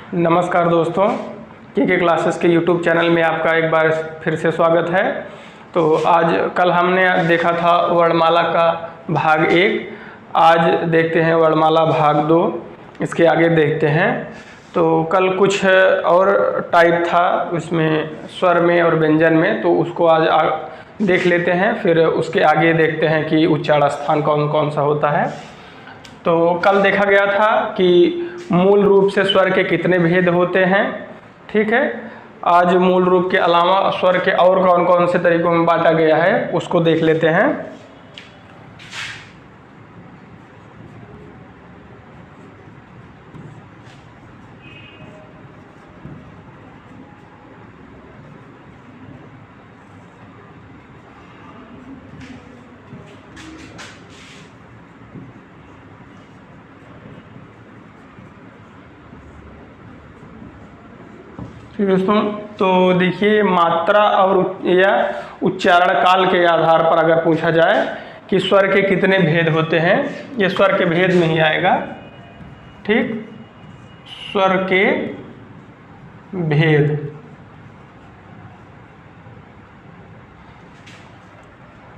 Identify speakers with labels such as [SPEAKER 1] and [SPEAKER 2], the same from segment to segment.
[SPEAKER 1] नमस्कार दोस्तों, के क्लासेस के यूट्यूब चैनल में आपका एक बार फिर से स्वागत है। तो आज कल हमने देखा था वर्णमाला का भाग 1, आज देखते हैं वर्णमाला भाग 2। इसके आगे देखते हैं। तो कल कुछ और टाइप था उसमें स्वर में और व्यंजन में, तो उसको आज देख लेते हैं। फिर उसके आगे देखते हैं कि उच्चारण स्थान कौन कौन सा होता है। तो कल देखा गया था कि मूल रूप से स्वर के कितने भेद होते हैं, ठीक है। आज मूल रूप के अलावा स्वर के और कौन कौन से तरीकों में बांटा गया है उसको देख लेते हैं। ठीक दोस्तों, तो देखिए मात्रा और या उच्चारण काल के आधार पर अगर पूछा जाए कि स्वर के कितने भेद होते हैं, ये स्वर के भेद में ही आएगा। ठीक, स्वर के भेद।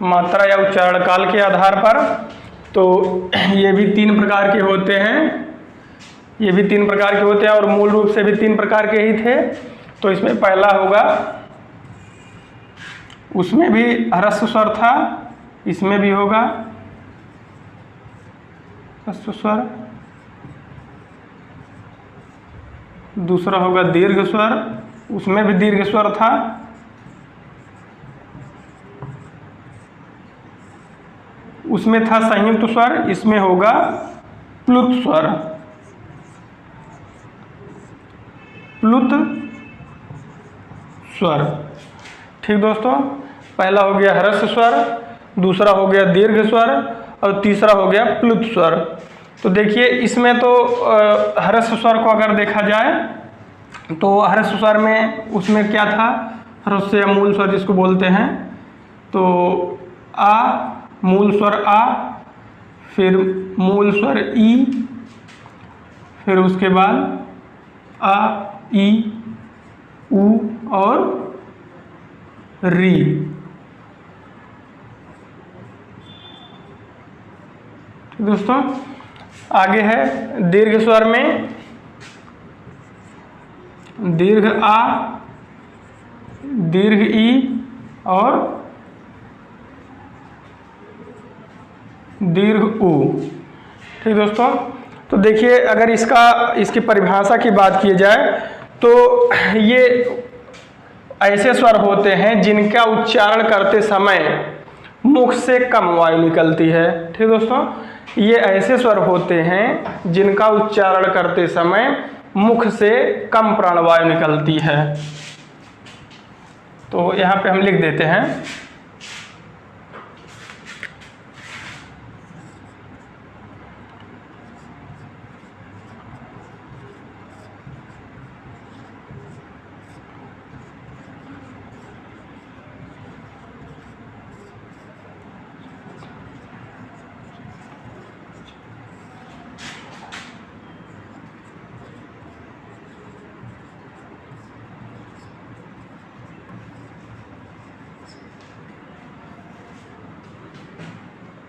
[SPEAKER 1] मात्रा या उच्चारण काल के आधार पर तो ये भी 3 प्रकार के होते हैं, ये भी 3 प्रकार के होते हैं और मूल रूप से भी 3 प्रकार के ही थे। तो इसमें पहला होगा, उसमें भी ह्रस्व स्वर था, इसमें भी होगा ह्रस्व स्वर। दूसरा होगा दीर्घ स्वर, उसमें भी दीर्घ स्वर था। उसमें था संयुक्त स्वर, इसमें होगा प्लुत स्वर। प्लुत स्वर। ठीक दोस्तों, पहला हो गया ह्रस्व स्वर, दूसरा हो गया दीर्घ स्वर और तीसरा हो गया प्लुत स्वर। तो देखिए इसमें तो ह्रस्व स्वर को अगर देखा जाए तो ह्रस्व स्वर में उसमें क्या था, ह्रस्व या मूल स्वर जिसको बोलते हैं। तो आ, मूल स्वर आ, फिर मूल स्वर ई, फिर उसके बाद आ, ई, उ और री। दोस्तों आगे है दीर्घ स्वर में दीर्घ आ, दीर्घ ई और दीर्घ उ। ठीक दोस्तों, तो देखिए अगर इसकी परिभाषा की बात की जाए तो ये ऐसे स्वर होते हैं जिनका उच्चारण करते समय मुख से कम वायु निकलती है। ठीक दोस्तों, ये ऐसे स्वर होते हैं जिनका उच्चारण करते समय मुख से कम प्राणवायु निकलती है। तो यहाँ पे हम लिख देते हैं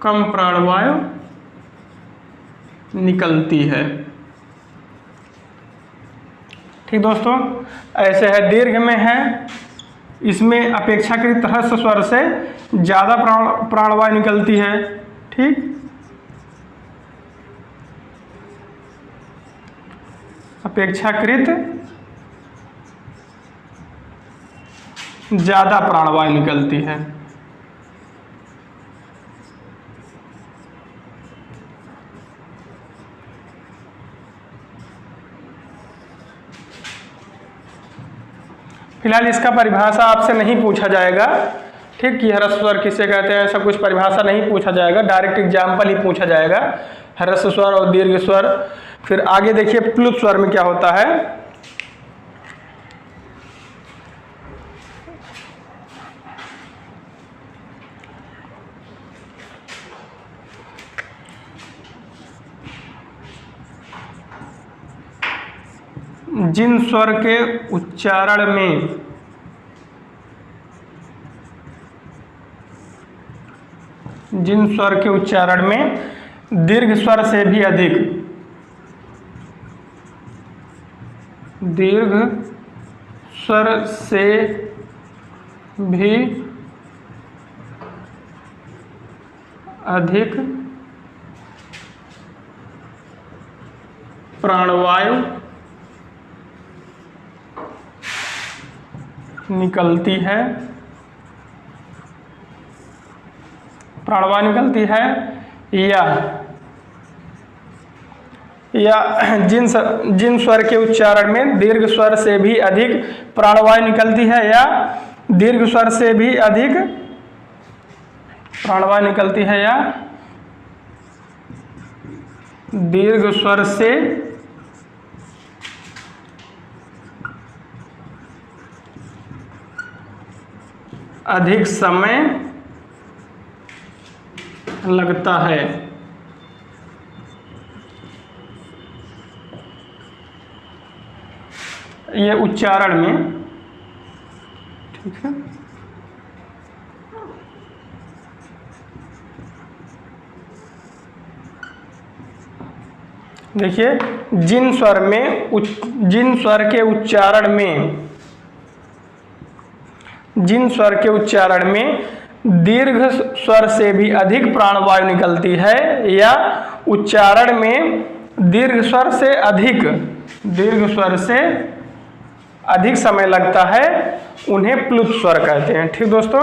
[SPEAKER 1] कम प्राणवायु निकलती है। ठीक दोस्तों, ऐसे है दीर्घ में है, इसमें अपेक्षाकृत ह्रस्व स्वर से ज़्यादा प्राणवायु निकलती है। ठीक, अपेक्षाकृत ज़्यादा प्राणवायु निकलती है। फिलहाल इसका परिभाषा आपसे नहीं पूछा जाएगा। ठीक, कि ह्रस्व स्वर किसे कहते हैं, ऐसा कुछ परिभाषा नहीं पूछा जाएगा, डायरेक्ट एग्जाम्पल ही पूछा जाएगा, ह्रस्व स्वर और दीर्घ स्वर। फिर आगे देखिए प्लुत स्वर में क्या होता है। जिन स्वर के उच्चारण में दीर्घ स्वर से भी अधिक प्राणवायु निकलती है या जिन स्वर के उच्चारण में दीर्घ स्वर से भी अधिक प्राणवायु निकलती है या दीर्घ स्वर से भी अधिक प्राणवायु निकलती है या दीर्घ स्वर से अधिक समय लगता है। ये उच्चारण में, ठीक है। देखिए, जिन स्वर के उच्चारण में दीर्घ स्वर से भी अधिक प्राणवायु निकलती है या उच्चारण में दीर्घ स्वर से अधिक समय लगता है, उन्हें प्लुत स्वर कहते हैं। ठीक दोस्तों,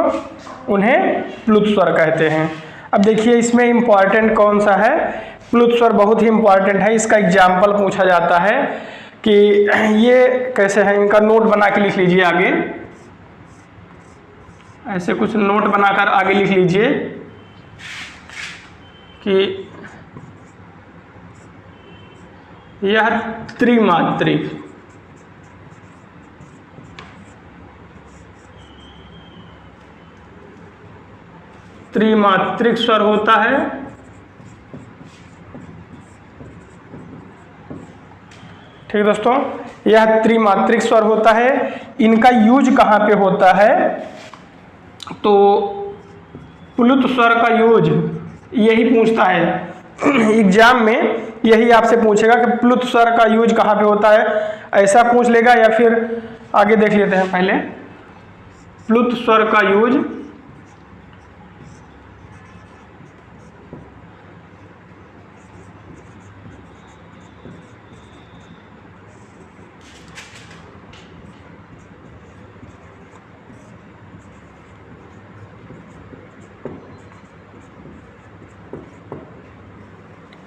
[SPEAKER 1] उन्हें प्लुत स्वर कहते हैं। अब देखिए, इसमें इम्पॉर्टेंट कौन सा है? प्लुत स्वर बहुत ही इम्पॉर्टेंट है। इसका एग्जाम्पल पूछा जाता है कि ये कैसे है, इनका नोट बना के लिख लीजिए आगे। ऐसे कुछ नोट बनाकर आगे लिख लीजिए कि यह त्रिमात्रिक स्वर होता है। ठीक दोस्तों, यह त्रिमात्रिक स्वर होता है। इनका यूज कहाँ पे होता है? तो प्लुत स्वर का यूज यही पूछता है एग्जाम में, यही आपसे पूछेगा कि प्लुत स्वर का यूज कहाँ पे होता है, ऐसा पूछ लेगा। या फिर आगे देख लेते हैं पहले, प्लुत स्वर का यूज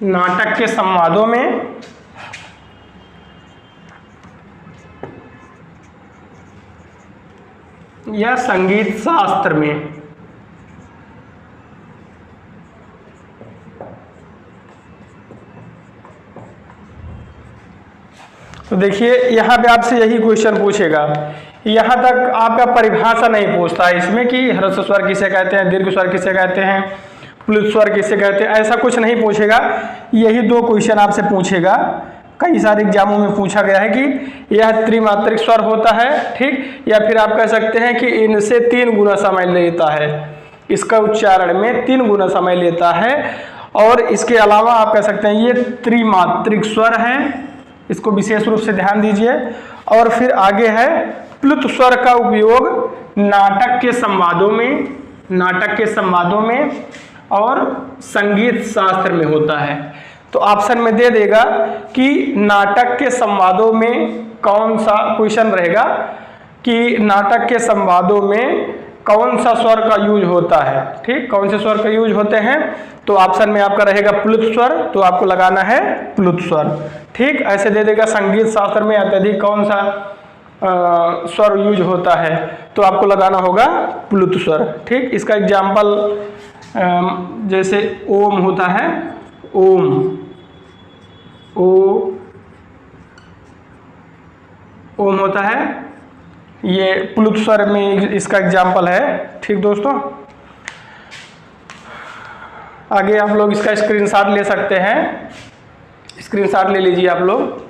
[SPEAKER 1] नाटक के संवादों में या संगीत शास्त्र में। तो देखिए, यहाँ पे आपसे यही क्वेश्चन पूछेगा। यहाँ तक आपका परिभाषा नहीं पूछता है इसमें कि ह्रस्व स्वर किसे कहते हैं, दीर्घ स्वर किसे कहते हैं, प्लुत स्वर किसे कहते हैं, ऐसा कुछ नहीं पूछेगा। यही दो क्वेश्चन आपसे पूछेगा। कई सारे एग्जामों में पूछा गया है कि यह त्रिमात्रिक स्वर होता है, ठीक, या फिर आप कह सकते हैं कि इनसे 3 गुना समय लेता है, इसका उच्चारण में 3 गुना समय लेता है। और इसके अलावा आप कह सकते हैं ये त्रिमात्रिक स्वर है, इसको विशेष रूप से ध्यान दीजिए। और फिर आगे है, प्लुत स्वर का उपयोग नाटक के संवादों में और संगीत शास्त्र में होता है। तो ऑप्शन में दे देगा कि नाटक के संवादों में कौन सा क्वेश्चन रहेगा कि नाटक के संवादों में कौन सा स्वर का यूज होता है। ठीक, कौन से स्वर का यूज होते हैं? तो ऑप्शन में आपका रहेगा प्लुत स्वर, तो आपको लगाना है प्लुत स्वर। ठीक, ऐसे दे देगा संगीत शास्त्र में अत्यधिक कौन सा स्वर यूज होता है, तो आपको लगाना होगा प्लुत स्वर। ठीक, इसका एग्जाम्पल जैसे ओम होता है, ओम होता है, ये प्लुत स्वर में इसका एग्जाम्पल है। ठीक दोस्तों, आगे आप लोग इसका स्क्रीनशॉट ले सकते हैं, स्क्रीनशॉट ले लीजिए आप लोग।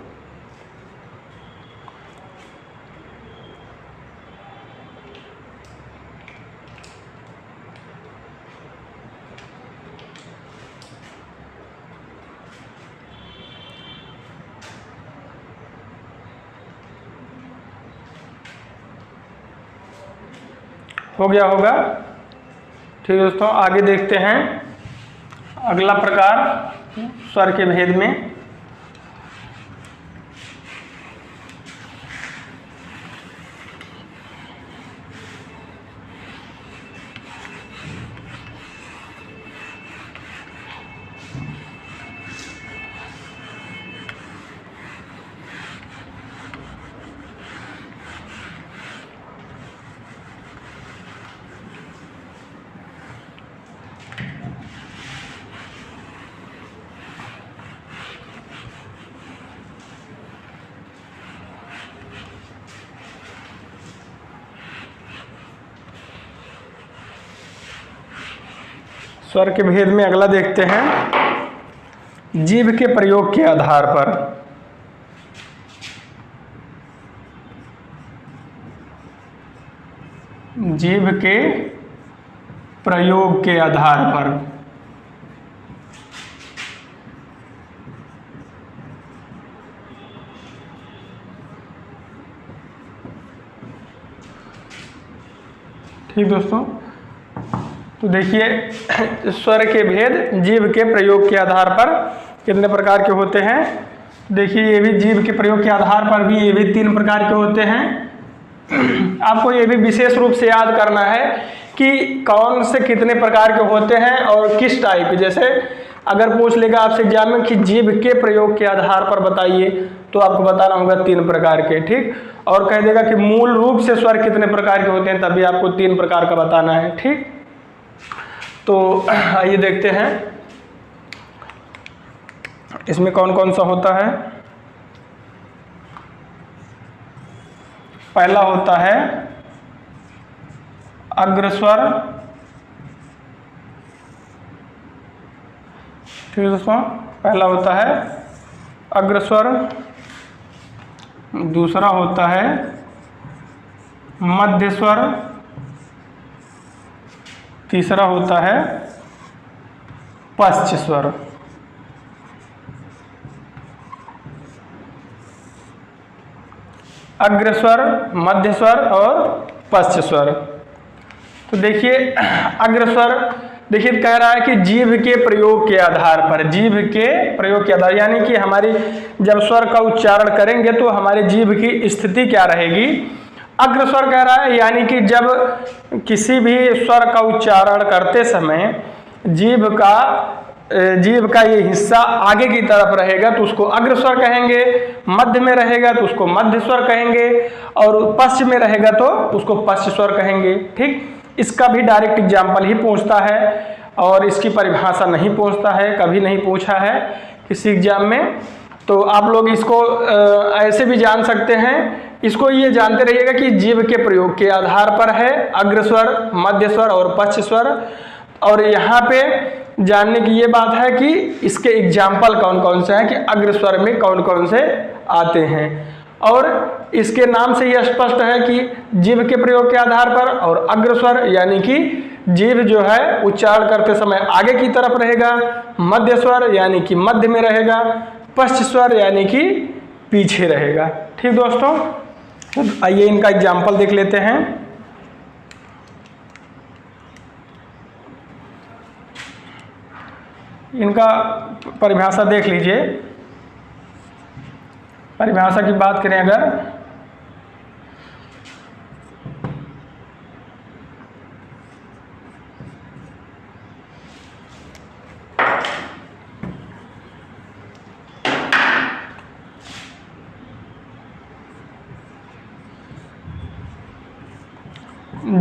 [SPEAKER 1] हो गया होगा। ठीक है दोस्तों, आगे देखते हैं अगला प्रकार स्वर के भेद में। स्वर के भेद में अगला देखते हैं जीभ के प्रयोग के आधार पर। जीभ के प्रयोग के आधार पर। ठीक दोस्तों, तो देखिए स्वर के भेद जीभ के प्रयोग के आधार पर कितने प्रकार के होते हैं। देखिए ये भी जीभ के प्रयोग के आधार पर भी ये भी 3 प्रकार के होते हैं। आपको ये भी विशेष रूप से याद करना है कि कौन से कितने प्रकार के होते हैं और किस टाइप। जैसे अगर पूछ लेगा आपसे एग्जाम में कि जीभ के प्रयोग के आधार पर बताइए, तो आपको बताना होगा 3 प्रकार के। ठीक, और कह देगा कि मूल रूप से स्वर कितने प्रकार के होते हैं, तभी आपको 3 प्रकार का बताना है। ठीक, तो आइए देखते हैं इसमें कौन कौन सा होता है। पहला होता है अग्रस्वर। ठीक है दोस्तों, पहला होता है अग्रस्वर, दूसरा होता है मध्यस्वर, तीसरा होता है पश्च स्वर। अग्रस्वर, मध्यस्वर और पश्च स्वर। तो देखिए अग्रस्वर, देखिए कह रहा है कि जीभ के प्रयोग के आधार पर। जीभ के प्रयोग के आधार यानी कि हमारी जब स्वर का उच्चारण करेंगे तो हमारी जीभ की स्थिति क्या रहेगी। अग्रस्वर कह रहा है यानी कि जब किसी भी स्वर का उच्चारण करते समय जीभ का ये हिस्सा आगे की तरफ रहेगा तो उसको अग्रस्वर कहेंगे, मध्य में रहेगा तो उसको मध्य स्वर कहेंगे, और पश्च में रहेगा तो उसको पश्च स्वर कहेंगे। ठीक, इसका भी डायरेक्ट एग्जाम्पल ही पूछता है और इसकी परिभाषा नहीं पूछता है, कभी नहीं पूछा है किसी एग्जाम में। तो आप लोग इसको ऐसे भी जान सकते हैं। इसको ये जानते रहिएगा कि जीभ के प्रयोग के आधार पर है अग्रस्वर, मध्यस्वर और पश्च स्वर। और यहाँ पे जानने की ये बात है कि इसके एग्जाम्पल कौन कौन से हैं, कि अग्रस्वर में कौन कौन से आते हैं। और इसके नाम से यह स्पष्ट है कि जीभ के प्रयोग के आधार पर, और अग्रस्वर यानी कि जीभ जो है उच्चारण करते समय आगे की तरफ रहेगा, मध्यस्वर यानी कि मध्य में रहेगा, पश्च स्वर यानी कि पीछे रहेगा। ठीक दोस्तों, आइए इनका एग्जाम्पल देख लेते हैं। इनका परिभाषा देख लीजिए। परिभाषा की बात करें अगर,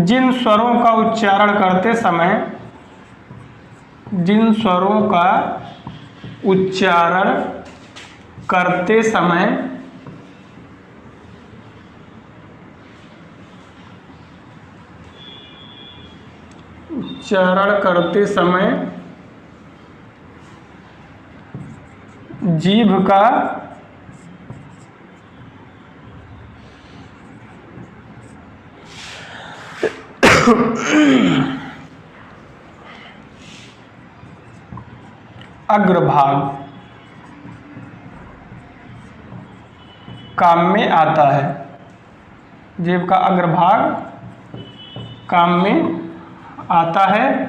[SPEAKER 1] जिन स्वरों का उच्चारण करते समय, जिन स्वरों का उच्चारण करते समय जीभ का अग्रभाग काम में आता है। जीभ का अग्रभाग काम में आता है,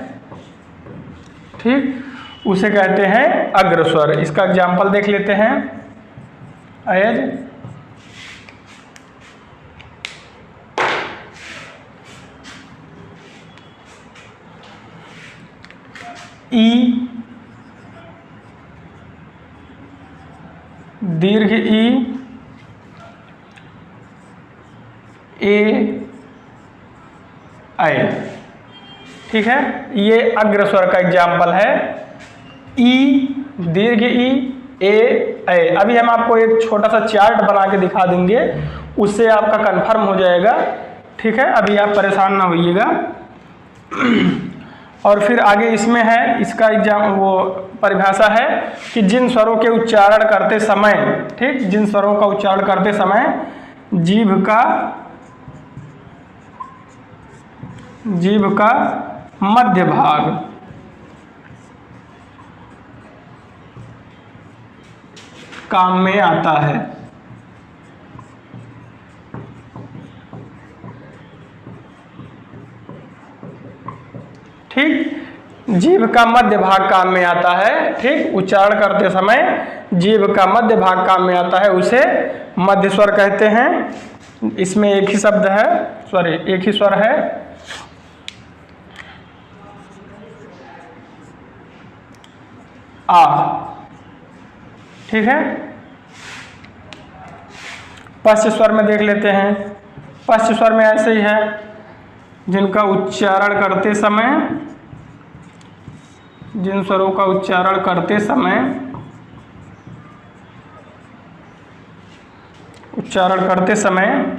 [SPEAKER 1] ठीक, उसे कहते हैं अग्रस्वर। इसका एग्जाम्पल देख लेते हैं। एज ई, दीर्घ ई, ए, ऐ, ठीक है, ये अग्रस्वर का एग्जाम्पल है। ई, दीर्घ ई, ए, ऐ। अभी हम आपको एक छोटा सा चार्ट बना के दिखा देंगे, उससे आपका कंफर्म हो जाएगा, ठीक है। अभी आप परेशान ना होइएगा। और फिर आगे इसमें है, इसका वो परिभाषा है कि जिन स्वरों के उच्चारण करते समय, ठीक, जिन स्वरों का उच्चारण करते समय जीभ का मध्य भाग काम में आता है, ठीक, जीभ का मध्य भाग काम में आता है, ठीक, उच्चारण करते समय जीभ का मध्य भाग काम में आता है, उसे मध्य स्वर कहते हैं। इसमें एक ही शब्द है, सॉरी एक ही स्वर है, आ, ठीक है। पश्च स्वर में देख लेते हैं। पश्च स्वर में ऐसे ही है, जिनका उच्चारण करते समय, जिन स्वरों का उच्चारण करते समय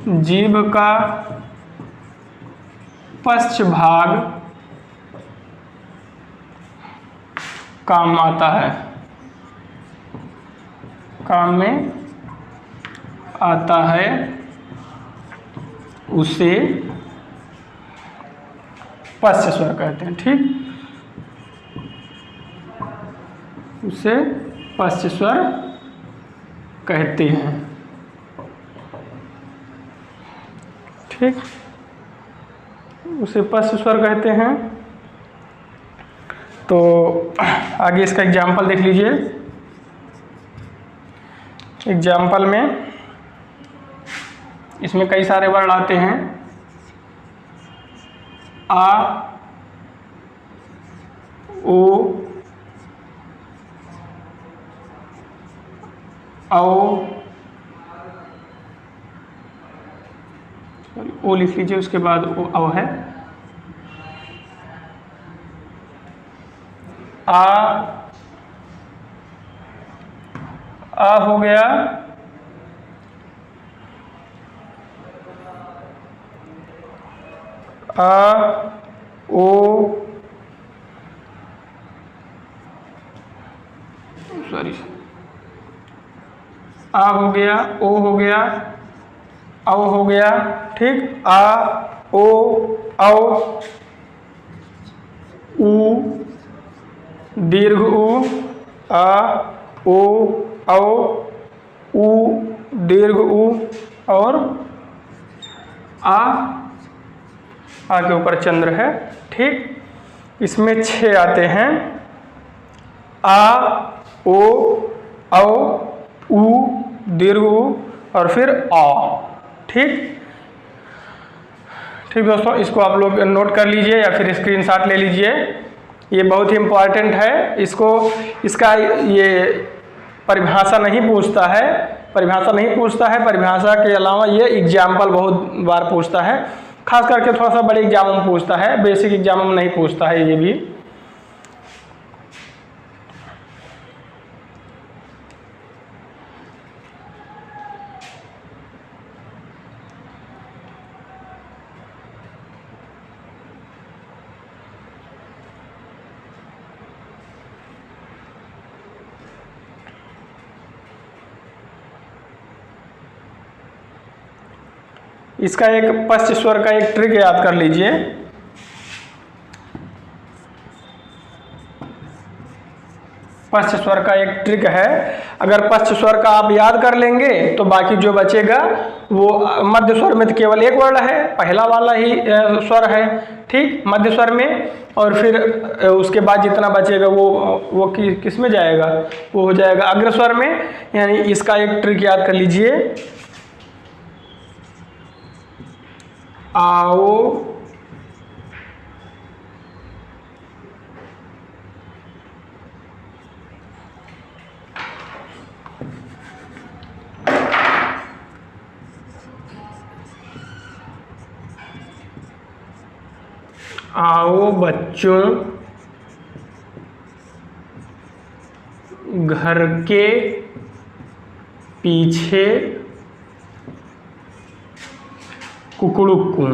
[SPEAKER 1] जीभ का पश्च भाग काम आता है, काम में आता है, उसे पश्च स्वर कहते हैं, ठीक, उसे पश्च स्वर कहते हैं, ठीक, उसे पश्च स्वर कहते हैं। तो आगे इसका एग्जाम्पल देख लीजिए। एग्जाम्पल में इसमें कई सारे वर्ड आते हैं। आ, ओ, औ, ओ लिख लीजिए, उसके बाद ओ, औ है। आ हो गया, आ, ओ, सॉरी, आ हो गया, ओ हो गया, औ हो गया, ठीक, आ, ओ, औ, उ, दीर्घ उ, आ, ओ, औ, उ, दीर्घ उ, और आ के ऊपर चंद्र है, ठीक। इसमें 6 आते हैं। आ, ओ, औ, उ, दीर्घ उ, और फिर आ, ठीक। ठीक दोस्तों, इसको आप लोग नोट कर लीजिए या फिर स्क्रीनशॉट ले लीजिए, ये बहुत ही इम्पॉर्टेंट है। इसका ये परिभाषा नहीं पूछता है, परिभाषा के अलावा ये एग्जाम्पल बहुत बार पूछता है, खास करके थोड़ा सा बड़े एग्जाम में पूछता है, बेसिक एग्जाम में नहीं पूछता है ये भी। इसका एक पश्च स्वर का एक ट्रिक याद कर लीजिए। पश्च स्वर का एक ट्रिक है, अगर पश्च स्वर का आप याद कर लेंगे तो बाकी जो बचेगा वो मध्य स्वर में तो केवल एक वर्ण है, पहला वाला ही स्वर है, ठीक, मध्य स्वर में। और फिर उसके बाद जितना बचेगा वो किस में जाएगा, वो हो जाएगा अग्र स्वर में। यानी इसका एक ट्रिक याद कर लीजिए, आओ आओ बच्चों घर के पीछे कुकड़ुकू।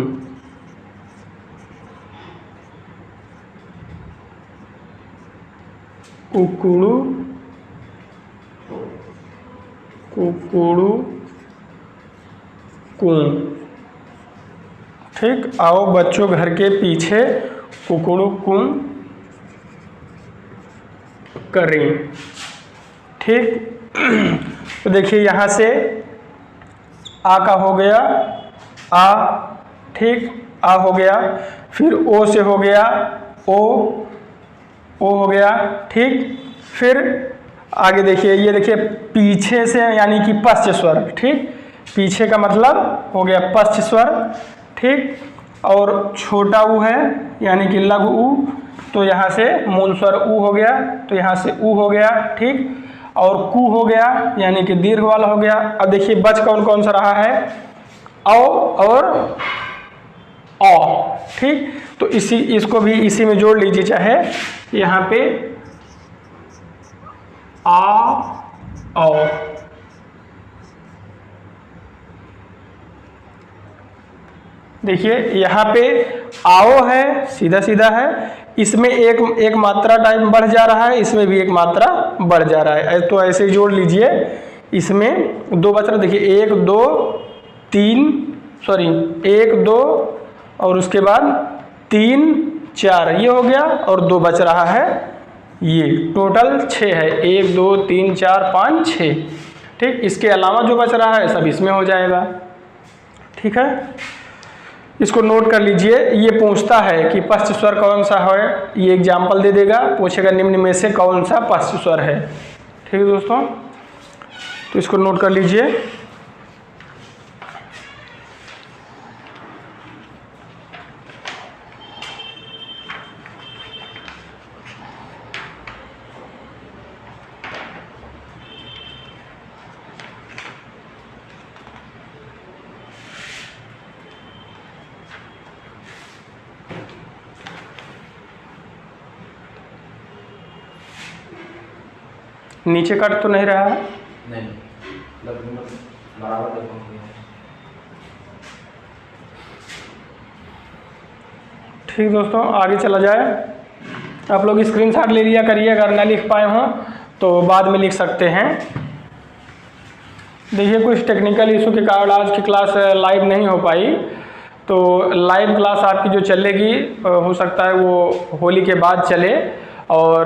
[SPEAKER 1] कुकड़ू कुकड़ू कू, ठीक, आओ बच्चों घर के पीछे कुकड़ू कू करें, ठीक। तो देखिए यहाँ से आ का हो गया आ, ठीक, आ हो गया, फिर ओ से हो गया ओ हो गया, ठीक। फिर आगे देखिए, ये देखिए पीछे से यानी कि पश्च स्वर, ठीक, पीछे का मतलब हो गया पश्च स्वर, ठीक। और छोटा ऊ है यानी कि लघु ऊ, तो यहाँ से मूल स्वर ऊ हो गया, तो यहाँ से ऊ हो गया, ठीक। और कू हो गया यानी कि दीर्घ वाला हो गया। अब देखिए बच कौन कौन सा रहा है, औ और औ, ठीक। तो इसको भी इसी में जोड़ लीजिए, चाहे यहाँ पे आ औ, देखिए यहाँ पे आओ है, सीधा सीधा है, इसमें एक मात्रा टाइम बढ़ जा रहा है, इसमें भी एक मात्रा बढ़ जा रहा है, तो ऐसे ही जोड़ लीजिए। इसमें दो बच रहा, देखिए 1 2 3, सॉरी 1 2 और उसके बाद 3 4, ये हो गया, और 2 बच रहा है, ये टोटल 6 है, 1 2 3 4 5 6, ठीक। इसके अलावा जो बच रहा है सब इसमें हो जाएगा, ठीक है। इसको नोट कर लीजिए। ये पूछता है कि पश्च स्वर कौन सा है, ये एग्जाम्पल दे देगा, पूछेगा निम्न में से कौन सा पश्च स्वर है, ठीक है दोस्तों। तो इसको नोट कर लीजिए। नीचे कट तो नहीं रहा है?
[SPEAKER 2] नहीं, बराबर।
[SPEAKER 1] ठीक दोस्तों, आगे चला जाए। आप लोग स्क्रीनशॉट ले लिया करिए, अगर ना लिख पाए हों तो बाद में लिख सकते हैं। देखिए कुछ टेक्निकल इशू के कारण आज की क्लास लाइव नहीं हो पाई, तो लाइव क्लास आपकी जो चलेगी हो सकता है वो होली के बाद चले, और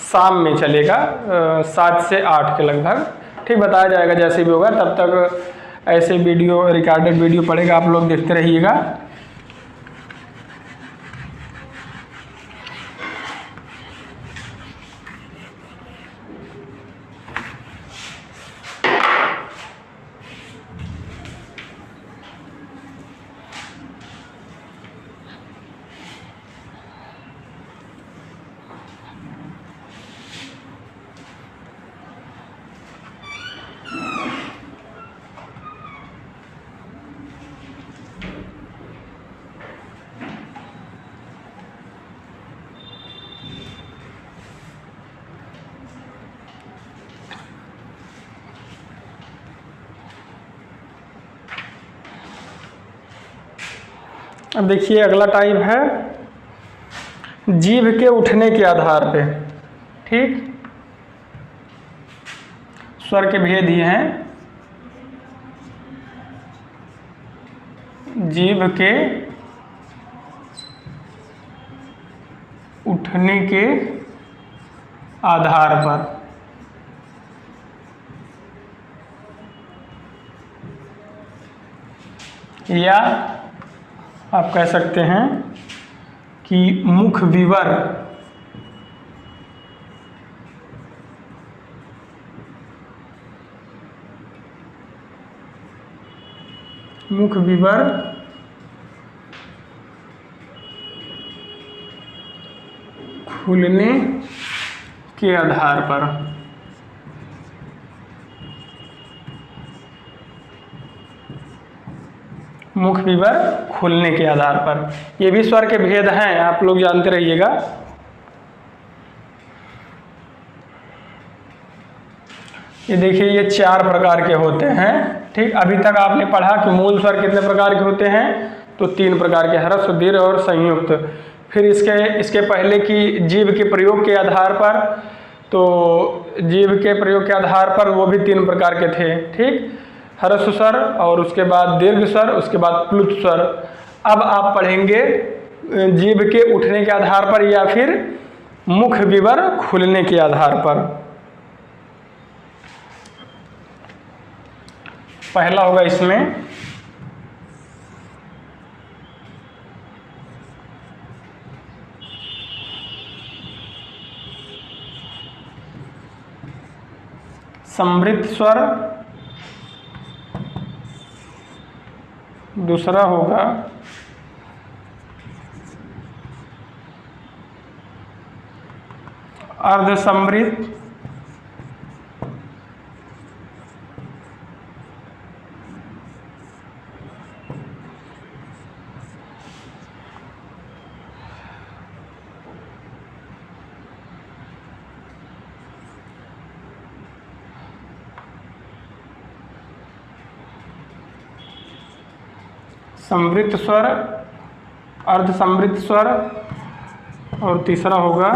[SPEAKER 1] शाम में चलेगा 7 से 8 के लगभग, ठीक, बताया जाएगा जैसे भी होगा। तब तक ऐसे वीडियो, रिकॉर्डेड वीडियो पड़ेगा, आप लोग देखते रहिएगा। अब देखिए अगला टाइप है जीभ के उठने के आधार पे, ठीक, स्वर के भेद ही हैं। जीभ के उठने के आधार पर। या आप कह सकते हैं कि मुख विवर खुलने के आधार पर। मुख विवर खुलने के आधार पर। ये भी स्वर के भेद हैं, आप लोग जानते रहिएगा। ये देखिए, ये 4 प्रकार के होते हैं। ठीक, अभी तक आपने पढ़ा कि मूल स्वर कितने प्रकार के होते हैं, तो 3 प्रकार के, ह्रस्व, दीर्घ और संयुक्त। फिर इसके पहले की जीभ के प्रयोग के आधार पर, तो जीभ के प्रयोग के आधार पर वो भी 3 प्रकार के थे। ठीक, ह्रस्व स्वर और उसके बाद दीर्घ स्वर, उसके बाद प्लुत स्वर। अब आप पढ़ेंगे जीभ के उठने के आधार पर या फिर मुख विवर खुलने के आधार पर। पहला होगा इसमें समृद्ध स्वर, दूसरा होगा अर्ध समृद्ध, समृद्ध स्वर, अर्ध समृद्ध स्वर, और तीसरा होगा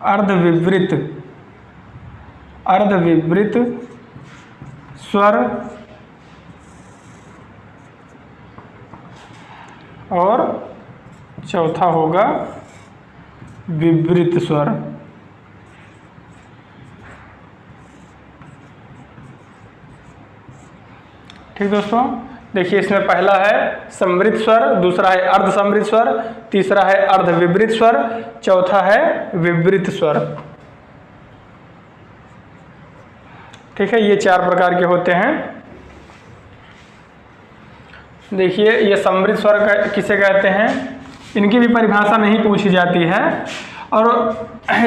[SPEAKER 1] अर्धविवृत स्वर, और चौथा होगा विवृत स्वर। ठीक दोस्तों, देखिए इसमें पहला है समृद्ध स्वर, दूसरा है अर्ध समृद्ध स्वर, तीसरा है अर्ध विवृत स्वर, चौथा है विवृत स्वर। ठीक है, ये 4 प्रकार के होते हैं। देखिए, ये समृद्ध स्वर किसे कहते हैं, इनकी भी परिभाषा नहीं पूछी जाती है। और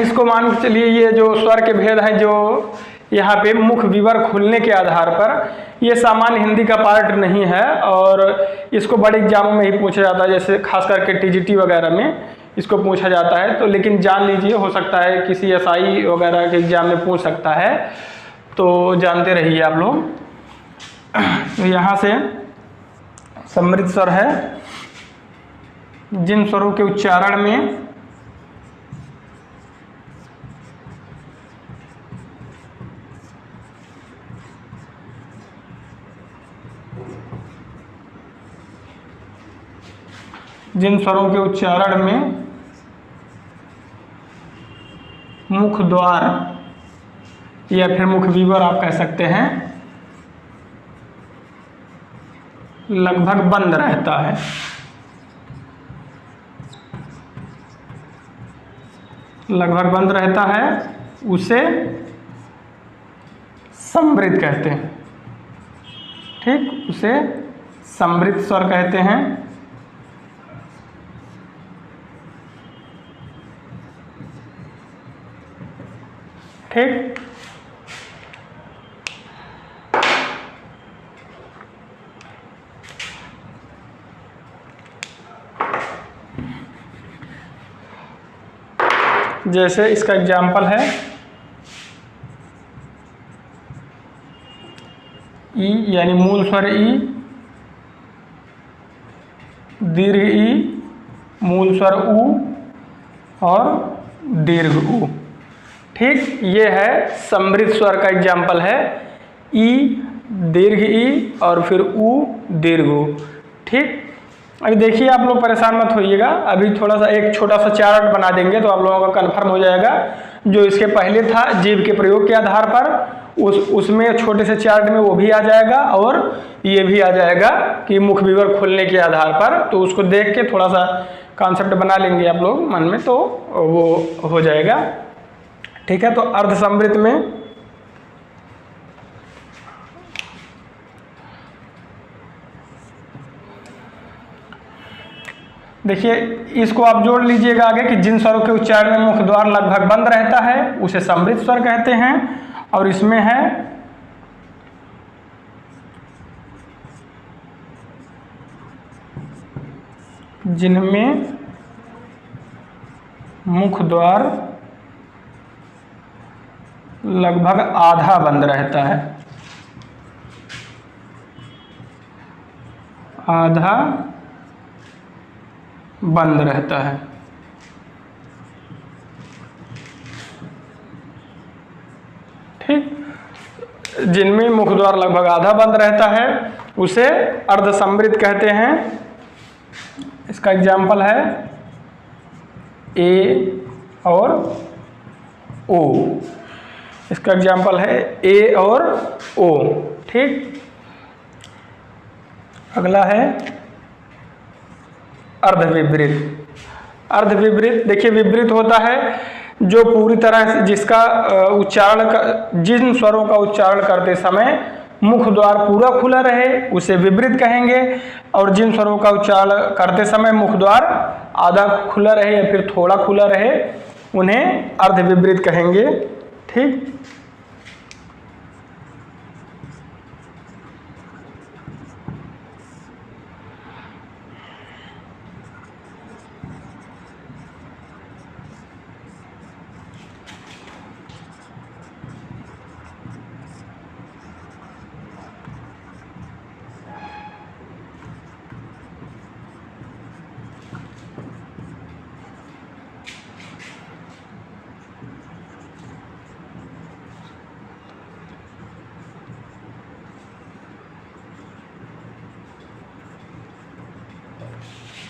[SPEAKER 1] इसको मान के चलिए, ये जो स्वर के भेद हैं जो यहाँ पे मुख विवर खुलने के आधार पर, ये सामान्य हिंदी का पार्ट नहीं है और इसको बड़े एग्जामों में ही पूछा जाता है, जैसे खास करके टीजीटी वगैरह में इसको पूछा जाता है। तो लेकिन जान लीजिए, हो सकता है किसी एसआई वगैरह के एग्जाम में पूछ सकता है, तो जानते रहिए आप लोग। तो यहाँ से समृद्ध स्वर है जिन स्वरों के उच्चारण में मुख द्वार या फिर मुख विवर आप कह सकते हैं, लगभग बंद रहता है, उसे समृद्ध कहते हैं। ठीक, उसे समृद्ध स्वर कहते हैं। ठीक, जैसे इसका एग्जाम्पल है ई यानी मूल स्वर ई, दीर्घ ई, मूल स्वर ऊ और दीर्घ ऊ। ठीक, ये है समृद्ध स्वर का एग्जाम्पल है। ई दीर्घ ई और फिर ऊ दीर्घ ऊ। ठीक, अभी देखिए आप लोग परेशान मत होइएगा, अभी थोड़ा सा एक छोटा सा चार्ट बना देंगे तो आप लोगों का कन्फर्म हो जाएगा। जो इसके पहले था जीव के प्रयोग के आधार पर उसमें छोटे से चार्ट में वो भी आ जाएगा और ये भी आ जाएगा कि मुख विवर खोलने के आधार पर। तो उसको देख के थोड़ा सा कॉन्सेप्ट बना लेंगे आप लोग मन में तो वो हो जाएगा। ठीक है, तो अर्धसंवृत में देखिए इसको आप जोड़ लीजिएगा आगे कि जिन स्वरों के उच्चारण में मुख द्वार लगभग बंद रहता है उसे समृद्ध स्वर कहते हैं। और इसमें है जिनमें मुख द्वार लगभग आधा बंद रहता है, आधा बंद रहता है। ठीक, जिनमें मुख द्वार लगभग आधा बंद रहता है उसे अर्धसंवृत कहते हैं। इसका एग्जाम्पल है ए और ओ, इसका एग्जाम्पल है ए और ओ। ठीक, अगला है अर्धविपरीत। अर्धविपरीत देखिए विपरीत होता है जो पूरी तरह से जिसका उच्चारण जिन स्वरों का उच्चारण करते समय मुख द्वार पूरा खुला रहे उसे विपरीत कहेंगे, और जिन स्वरों का उच्चारण करते समय मुख द्वार आधा खुला रहे या फिर थोड़ा खुला रहे उन्हें अर्धविपरीत कहेंगे। ठीक,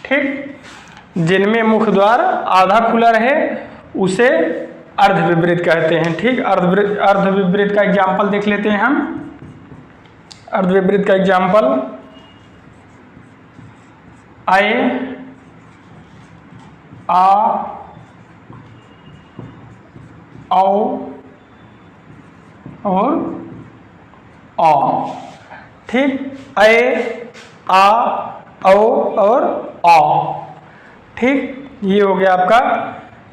[SPEAKER 1] ठीक, जिनमें मुख द्वार आधा खुला रहे उसे अर्धविपरीत कहते हैं। ठीक, अर्धविपरीत का एग्जाम्पल देख लेते हैं हम। अर्धविपरीत का एग्जाम्पल आए, आ, औ और आ। ठीक, अए, आ, औ और आ। ठीक, ये हो गया आपका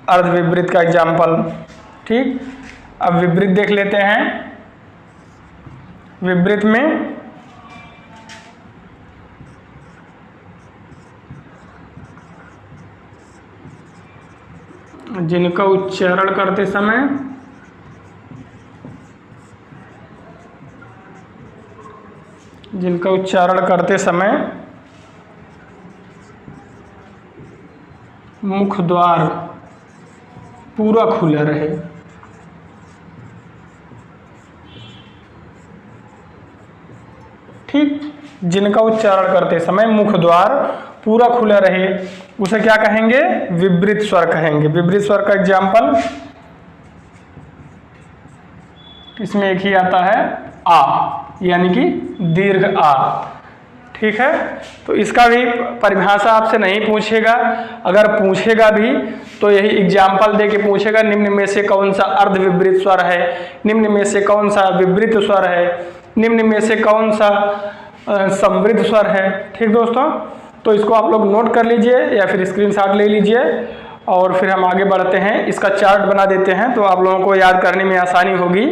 [SPEAKER 1] अर्धविपरीत का एग्जाम्पल। ठीक, अब विपरीत देख लेते हैं। विपरीत में जिनका उच्चारण करते समय मुख द्वार पूरा खुला रहे। ठीक, जिनका उच्चारण करते समय मुख द्वार पूरा खुला रहे उसे क्या कहेंगे? विपरीत स्वर कहेंगे। विपरीत स्वर का एग्जाम्पल इसमें एक ही आता है आ, यानी कि दीर्घ आ। ठीक है, तो इसका भी परिभाषा आपसे नहीं पूछेगा, अगर पूछेगा भी तो यही एग्जाम्पल दे के पूछेगा निम्न में से कौन सा अर्धविपरीत स्वर है, निम्न में से कौन सा विपरीत स्वर है, निम्न में से कौन सा समृद्ध स्वर है। ठीक दोस्तों, तो इसको आप लोग नोट कर लीजिए या फिर स्क्रीनशॉट ले लीजिए और फिर हम आगे बढ़ते हैं। इसका चार्ट बना देते हैं तो आप लोगों को याद करने में आसानी होगी।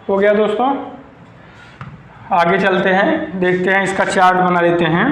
[SPEAKER 1] हो गया दोस्तों। आगे चलते हैं, देखते हैं, इसका चार्ट बना लेते हैं।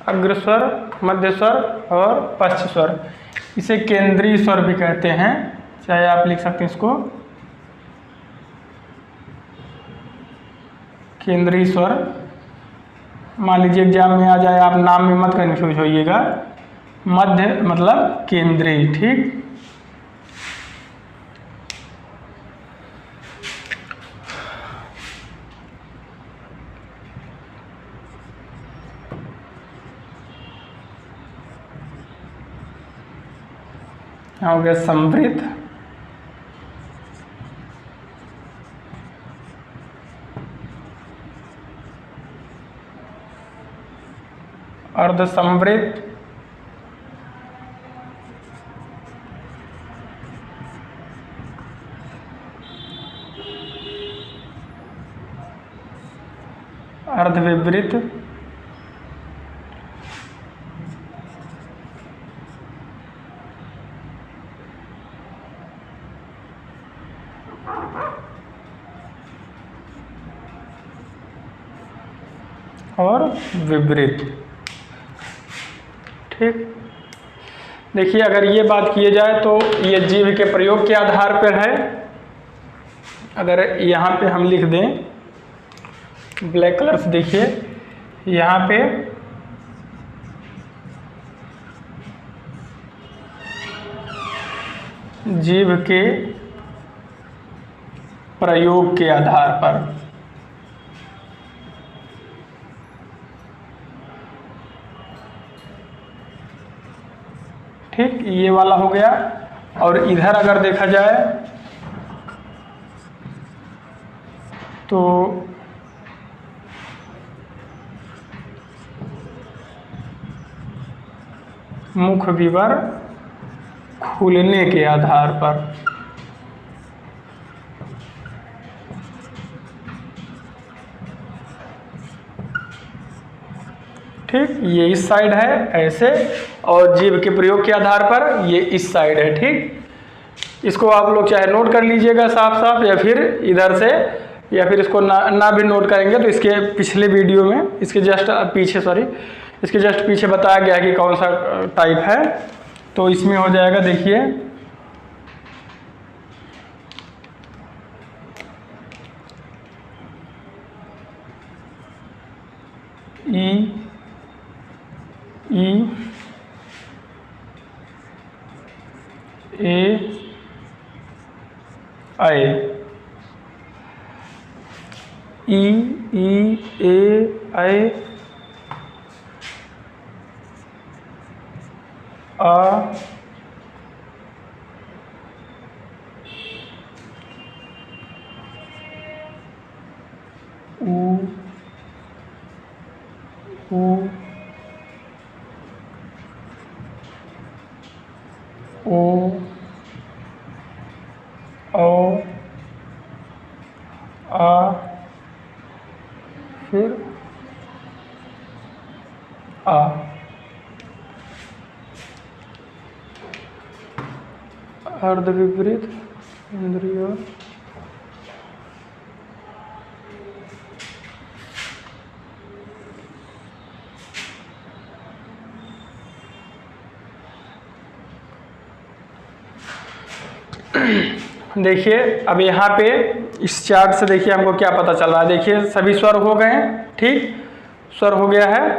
[SPEAKER 1] अग्रस्वर, मध्य स्वर और पश्च स्वर, इसे केंद्रीय स्वर भी कहते हैं। चाहे आप लिख सकते हैं इसको केंद्रीय स्वर। मान लीजिए एग्जाम में आ जाए, आप नाम में मत कन्फ्यूज होइएगा। मध्य मतलब केंद्रीय, ठीक। हो गया समृद्ध, अर्ध समृद्ध, अर्ध विवृत, और विपरीत, ठीक। देखिए, अगर ये बात किए जाए तो ये जीव के प्रयोग के आधार पर है। अगर यहाँ पे हम लिख दें ब्लैक कलर से, देखिए यहाँ पे जीव के प्रयोग के आधार पर, ठीक, ये वाला हो गया। और इधर अगर देखा जाए तो मुख विवर खुलने के आधार पर, ठीक, ये इस साइड है ऐसे, और जीभ के प्रयोग के आधार पर ये इस साइड है, ठीक। इसको आप लोग चाहे नोट कर लीजिएगा साफ साफ, या फिर इधर से, या फिर इसको ना भी नोट करेंगे तो इसके पिछले वीडियो में इसके जस्ट पीछे, सॉरी, इसके जस्ट पीछे बताया गया है कि कौन सा टाइप है। तो इसमें हो जाएगा, देखिए ई ए अय, ई ए ऐ, आ ऊ ओ औ आ, फिर आ। अर्ध विपरीत इंद्रिय देखिए अब यहाँ पे इस चार्ट से देखिए हमको क्या पता चल रहा है। देखिए सभी स्वर हो गए हैं, ठीक, स्वर हो गया है।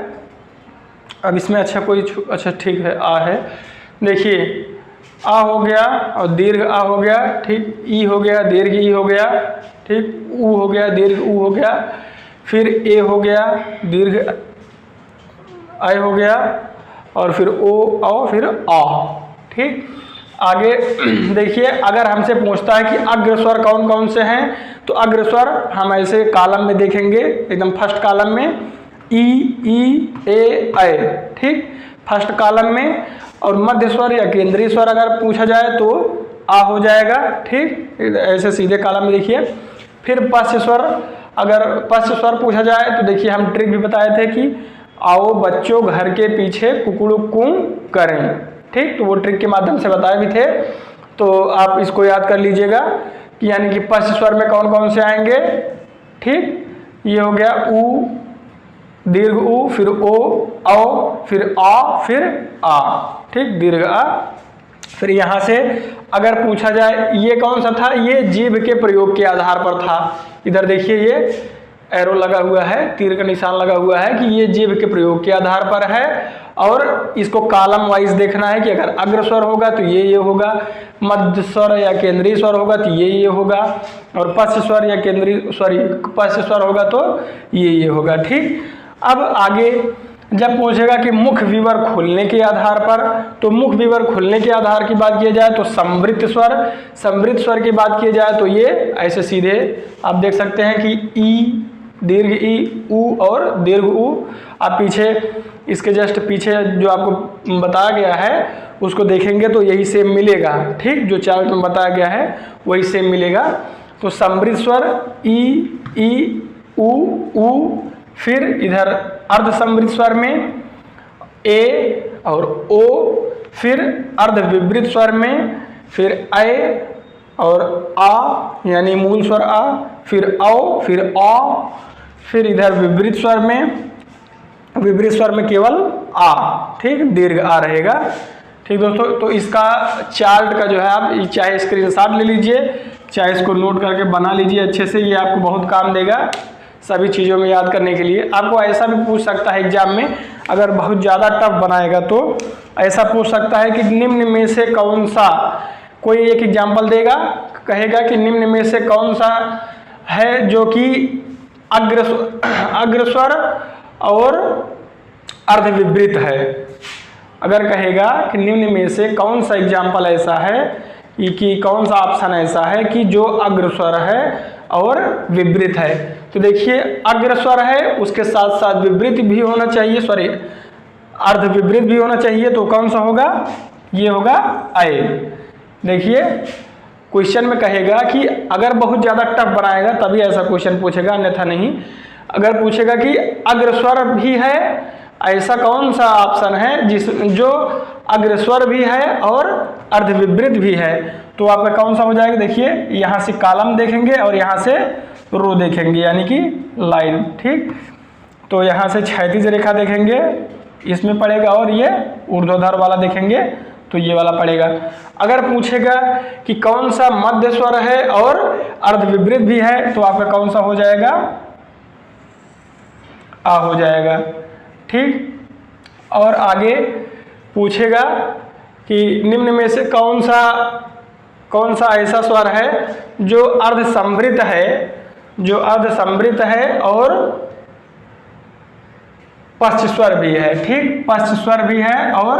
[SPEAKER 1] अब इसमें अच्छा कोई अच्छा ठीक है, आ है। देखिए आ हो गया और दीर्घ आ हो गया, ठीक, ई हो गया, दीर्घ ई हो गया, ठीक, ऊ हो गया, दीर्घ ऊ हो गया, फिर ए हो गया, दीर्घ आई हो गया, और फिर ओ औ, फिर आ, ठीक। आगे देखिए अगर हमसे पूछता है कि अग्रस्वर कौन कौन से हैं, तो अग्रस्वर हम ऐसे कॉलम में देखेंगे, एकदम फर्स्ट कॉलम में ई ए ऐ, ठीक, फर्स्ट कॉलम में। और मध्य स्वर या केंद्रीय स्वर अगर पूछा जाए तो आ हो जाएगा, ठीक, ऐसे सीधे कॉलम में देखिए। फिर पश्च स्वर, अगर पश्च स्वर पूछा जाए तो देखिए हम ट्रिक भी बताए थे कि आओ बच्चों घर के पीछे कुकुड़ुकू करें, ठीक, तो वो ट्रिक के माध्यम से बताए भी थे, तो आप इसको याद कर लीजिएगा कि यानी कि पश्च स्वर में कौन कौन से आएंगे, ठीक, ये हो गया ऊ, दीर्घ ऊ, फिर ओ औ, फिर आ, फिर आ, ठीक, दीर्घ आ। फिर यहाँ से अगर पूछा जाए ये कौन सा था, ये जीभ के प्रयोग के आधार पर था। इधर देखिए ये एरो लगा हुआ है, तीर का निशान लगा हुआ है कि ये जीभ के प्रयोग के आधार पर है, और इसको कॉलम वाइज देखना है कि अगर अग्र स्वर होगा तो ये होगा, मध्य स्वर या केंद्रीय स्वर होगा तो ये होगा, और पश्च स्वर या केंद्रीय पश्च स्वर होगा तो ये होगा, ठीक। अब आगे जब पूछेगा कि मुख विवर खुलने के आधार पर, तो मुख विवर खुलने के आधार की बात किया जाए तो संवृत्त स्वर, संवृत्त स्वर की बात की जाए तो ये ऐसे सीधे आप देख सकते हैं कि ई, दीर्घ ई, ऊ और दीर्घ ऊ। आप पीछे इसके जस्ट पीछे जो आपको बताया गया है उसको देखेंगे तो यही सेम मिलेगा, ठीक, जो चार्ट में बताया गया है वही सेम मिलेगा। तो संवृत्त स्वर ई ऊ, फिर इधर अर्ध संवृत्त स्वर में ए और ओ, फिर अर्ध विवृत स्वर में फिर ऐ और आ यानी मूल स्वर आ, फिर औ, फिर आ, फिर इधर विवृत स्वर में, विवृत स्वर में केवल आ, ठीक, दीर्घ आ रहेगा, ठीक दोस्तों। तो इसका चार्ट का जो है आप चाहे स्क्रीनशॉट ले लीजिए, चाहे इसको नोट करके बना लीजिए अच्छे से, ये आपको बहुत काम देगा सभी चीज़ों में याद करने के लिए। आपको ऐसा भी पूछ सकता है एग्जाम में, अगर बहुत ज़्यादा टफ बनाएगा तो ऐसा पूछ सकता है कि निम्न में से कौन सा, कोई एक एग्जाम्पल देगा, कहेगा कि निम्न में से कौन सा है जो कि अग्रस्वर और अर्धविवृत है। अगर कहेगा कि निम्न में से कौन सा एग्जाम्पल ऐसा है कि कौन सा ऑप्शन ऐसा है कि जो अग्रस्वर है और विवृत है, तो देखिए अग्रस्वर है उसके साथ साथ विवृत भी होना चाहिए, सॉरी अर्धविवृत भी होना चाहिए, तो कौन सा होगा, ये होगा ऐ। देखिए क्वेश्चन में कहेगा कि अगर बहुत ज़्यादा टफ बनाएगा तभी ऐसा क्वेश्चन पूछेगा, अन्यथा नहीं। अगर पूछेगा कि अग्रस्वर भी है, ऐसा कौन सा ऑप्शन है जो अग्रस्वर भी है और अर्धविवृत भी है, तो आपका कौन सा हो जाएगा। देखिए यहाँ से कॉलम देखेंगे और यहाँ से रो देखेंगे यानी कि लाइन, ठीक। तो यहाँ से क्षैतिज रेखा देखेंगे इसमें पड़ेगा, और ये ऊर्ध्वाधर वाला देखेंगे तो ये वाला पड़ेगा। अगर पूछेगा कि कौन सा मध्य स्वर है और अर्धविवृत भी है, तो आपका कौन सा हो जाएगा, आ हो जाएगा, ठीक। और आगे पूछेगा कि निम्न में से कौन सा कौन सा ऐसा स्वर है जो अर्धसंवृत है, जो अर्धसंवृत है और पश्च स्वर भी है। ठीक, पश्च स्वर भी है और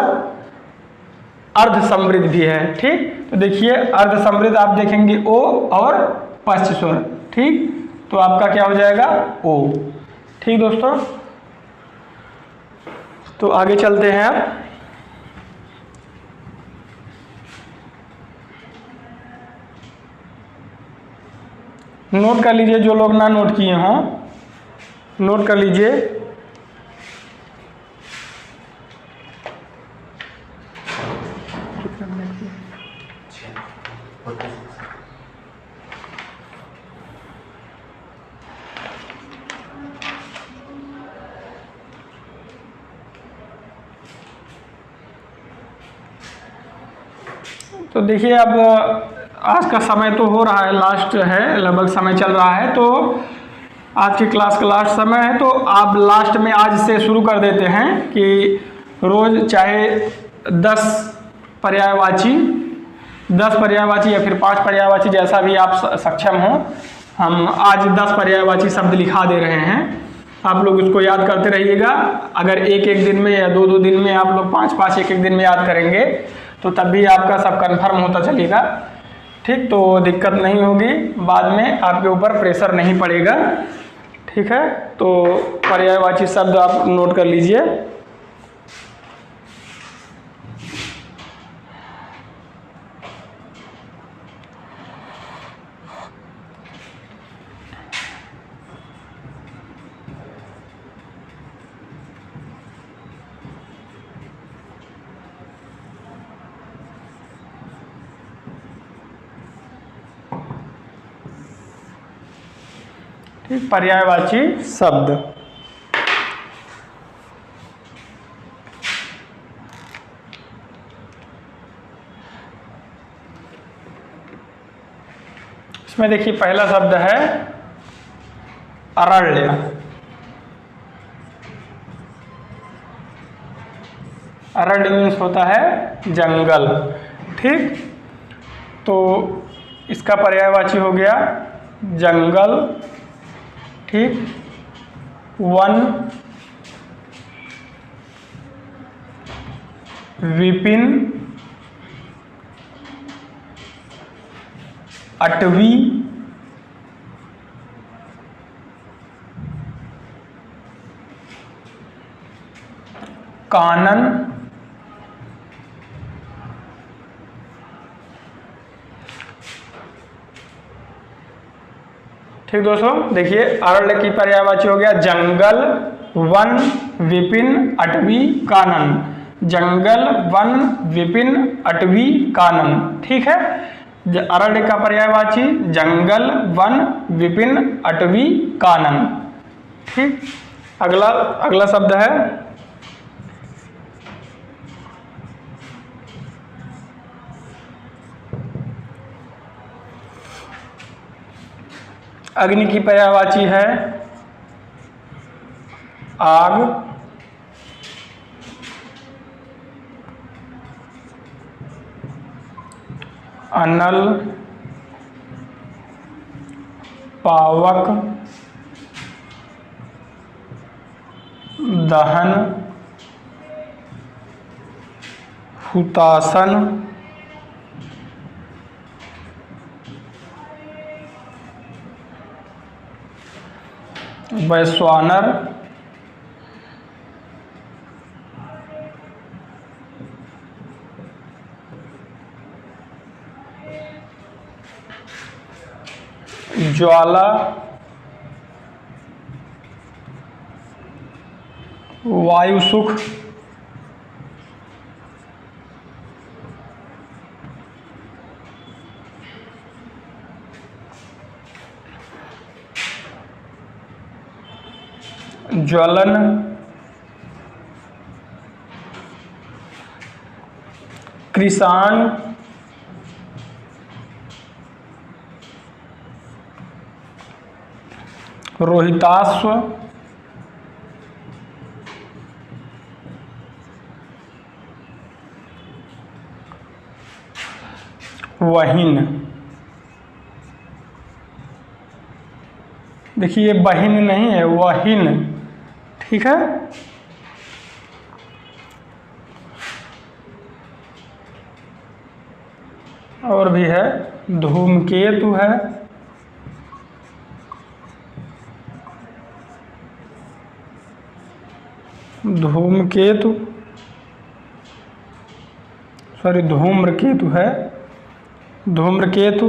[SPEAKER 1] अर्धसंवृत भी है। ठीक, तो देखिए अर्धसंवृत आप देखेंगे ओ और पश्च स्वर। ठीक, तो आपका क्या हो जाएगा ओ। ठीक दोस्तों, तो आगे चलते हैं आप। नोट कर लीजिए, जो लोग ना नोट किए हों नोट कर लीजिए। तो देखिए अब आज का समय तो हो रहा है, लास्ट है, लगभग समय चल रहा है, तो आज की क्लास का लास्ट समय है। तो आप लास्ट में आज से शुरू कर देते हैं कि रोज़ चाहे 10 पर्यायवाची या फिर 5 पर्यायवाची, जैसा भी आप सक्षम हो, हम आज 10 पर्यायवाची शब्द लिखा दे रहे हैं। आप लोग उसको याद करते रहिएगा। अगर एक एक दिन में या दो दो दिन में आप लोग 5-5 एक एक दिन में याद करेंगे तो तब भी आपका सब कंफर्म होता चलेगा। ठीक, तो दिक्कत नहीं होगी, बाद में आपके ऊपर प्रेशर नहीं पड़ेगा। ठीक है, तो पर्यायवाची शब्द आप नोट कर लीजिए। पर्यायवाची शब्द। इसमें देखिए पहला शब्द है अरण्य। अरण्य मीन्स होता है जंगल। ठीक, तो इसका पर्यायवाची हो गया जंगल। ठीक, वन, विपिन, अटवी, कानन, ठीक दोस्तों, देखिए अरण्य की पर्यायवाची हो गया जंगल, वन, विपिन, अटवी, कानन। जंगल, वन, विपिन, अटवी, कानन। ठीक है, अरण्य का पर्यायवाची जंगल, वन, विपिन, अटवी, कानन। ठीक, अगला शब्द है अग्नि की पर्यायवाची है आग, अनल, पावक, दहन, हुतासन, वैश्वानर, ज्वाला, वायुसुख, ज्वलन, कृषाण, रोहिताश्व, वहीन। देखिए ये बहिन नहीं है, वहीन। ठीक है। और भी है, धूमकेतु है, धूमकेतु, सॉरी धूम्रकेतु है, धूम्रकेतु,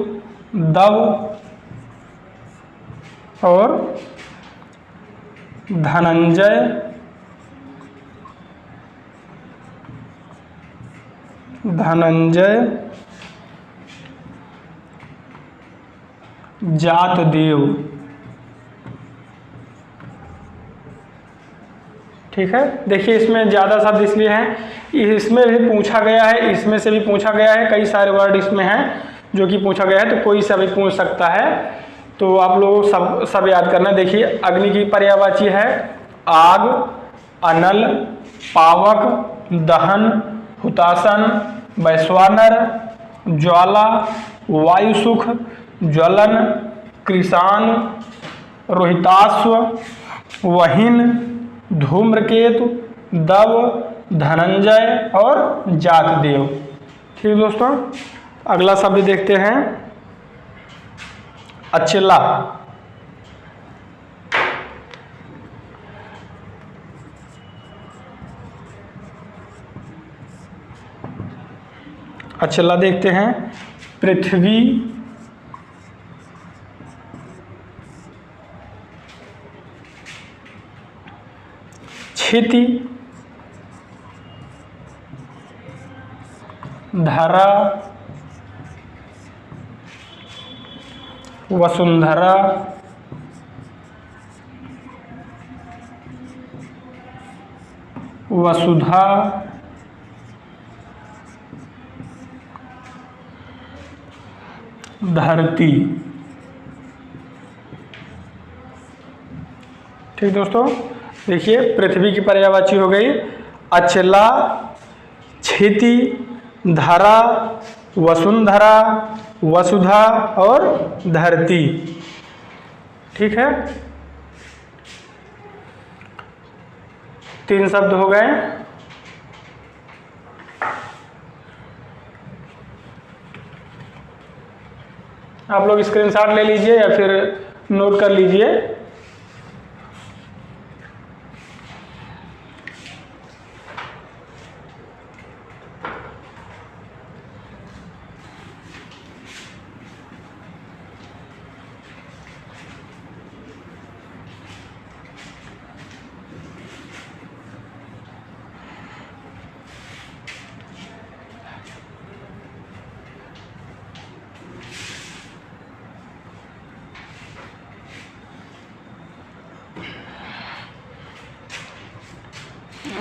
[SPEAKER 1] दव और धनंजय, धनंजय, जातदेव। ठीक है। देखिए इसमें ज़्यादा शब्द इसलिए हैं, इसमें भी पूछा गया है, इसमें से भी पूछा गया है, कई सारे वर्ड इसमें हैं जो कि पूछा गया है, तो कोई सा भी पूछ सकता है। तो आप लोग सब याद करना। देखिए अग्नि की पर्यायवाची है आग, अनल, पावक, दहन, हुतासन, वैश्वानर, ज्वाला, वायुसुख, ज्वलन, कृषाण, रोहिताश्व, वहीन, धूम्रकेतु, दव, धनंजय और जातदेव। ठीक दोस्तों, अगला शब्द देखते हैं अचला। अचला देखते हैं, पृथ्वी, क्षिति, धरा, वसुंधरा, वसुधा, धरती। ठीक दोस्तों, देखिए पृथ्वी की पर्यायवाची हो गई अचला, क्षिति, धरा, वसुंधरा, वसुधा और धरती। ठीक है, 3 शब्द हो गए। आप लोग स्क्रीनशॉट ले लीजिए या फिर नोट कर लीजिए।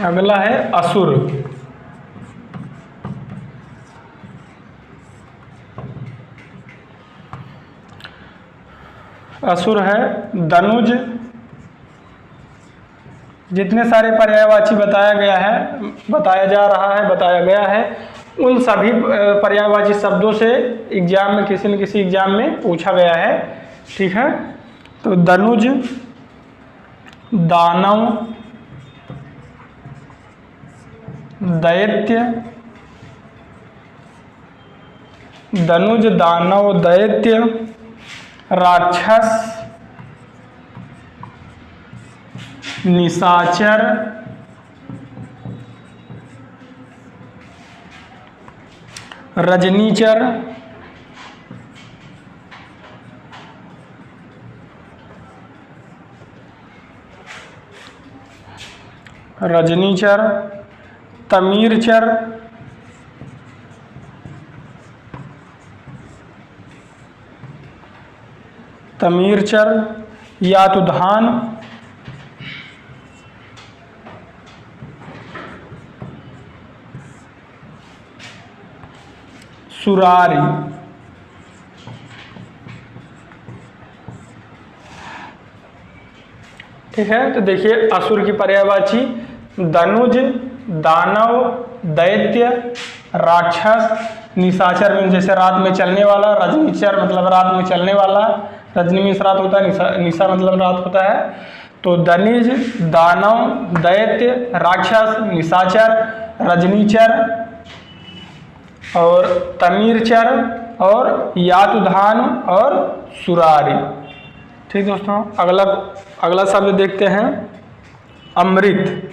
[SPEAKER 1] अगला है असुर। असुर है दनुज। जितने सारे पर्यायवाची बताया गया है उन सभी पर्यायवाची शब्दों से एग्जाम में किसी न किसी एग्जाम में पूछा गया है। ठीक है, तो दनुज, दानव, दैत्य, दनुज, दानव, दैत्य, राक्षस, निशाचर, रजनीचर, तमीरचर, यातुधान, सुरारी। ठीक है, तो देखिए असुर की पर्यायवाची दनुज, दानव, दैत्य, राक्षस, निशाचर मीन्स जैसे रात में चलने वाला, रजनीचर मतलब रात में चलने वाला, रजनी मीन्स रात होता है, निशा मतलब रात होता है। तो दनिज, दानव, दैत्य, राक्षस, निशाचर, रजनीचर और तमीरचर और यातुधान और सुरारी। ठीक दोस्तों, अगला शब्द देखते हैं अमृत।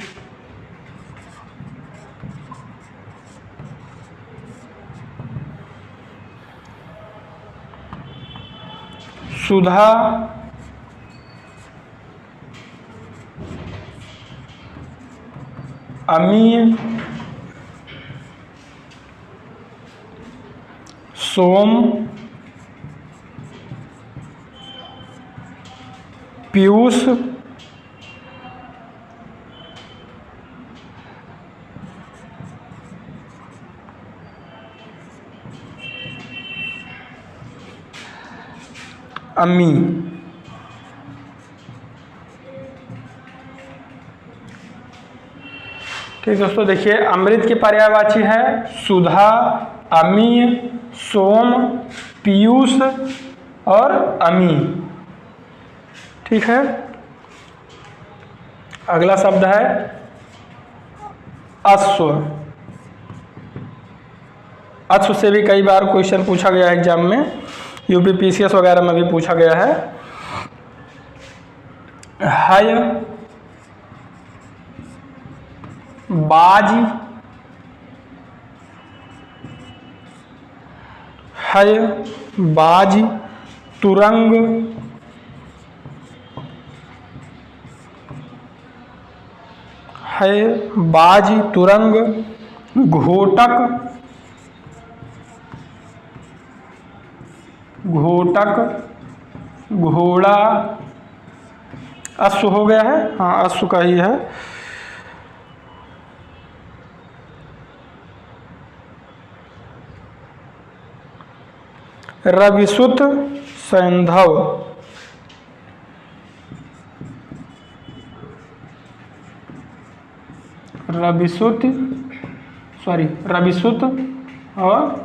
[SPEAKER 1] सुधा, अमीय, सोम, पीयूष, अम्मी। ठीक दोस्तों, देखिए अमृत की पर्यायवाची है सुधा, अमीय, सोम, पीयूष और अमी। ठीक है, अगला शब्द है अश्व। अश्व से भी कई बार क्वेश्चन पूछा गया है एग्जाम में, यूपीपीसीएस वगैरह में भी पूछा गया है। हय, बाज, हय, बाज, तुरंग, हय, बाज, तुरंग, घोटक, घोटक, घोड़ा। अश्व हो गया है, हाँ अश्व का ही है। रविसुत, सैंधव, रविसुत और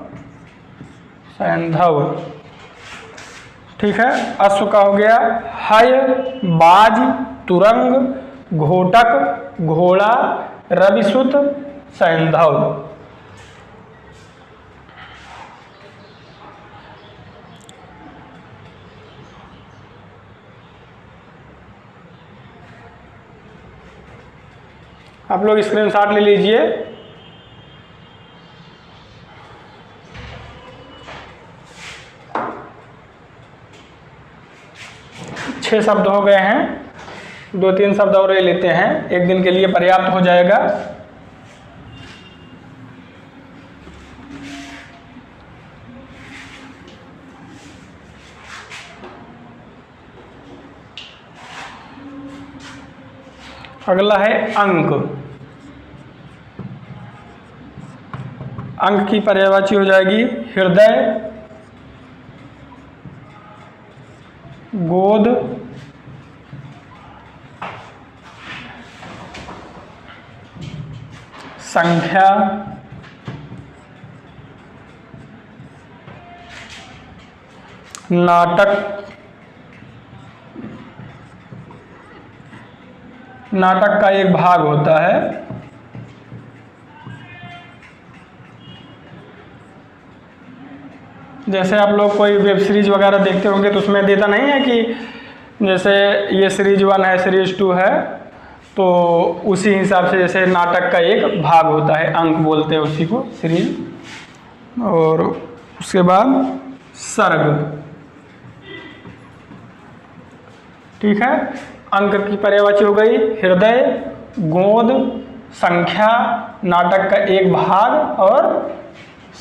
[SPEAKER 1] सैंधव। ठीक है, अश्व का हो गया हय, बाज, तुरंग, घोटक, घोड़ा, रविसुत, सैंधव। आप लोग स्क्रीनशॉट ले लीजिए। छह शब्द हो गए हैं, 2-3 शब्द और ले लेते हैं, एक दिन के लिए पर्याप्त हो जाएगा। अगला है अंक। अंक की पर्यायवाची हो जाएगी हृदय, गोद, संख्या, नाटक। नाटक का एक भाग होता है। जैसे आप लोग कोई वेब सीरीज वगैरह देखते होंगे तो उसमें देता नहीं है कि जैसे ये सीरीज 1 है, सीरीज 2 है, तो उसी हिसाब से जैसे नाटक का एक भाग होता है, अंक बोलते हैं उसी को, सीरीज। और उसके बाद सर्ग। ठीक है, अंक की पर्यायवाची हो गई हृदय, गोद, संख्या, नाटक का एक भाग और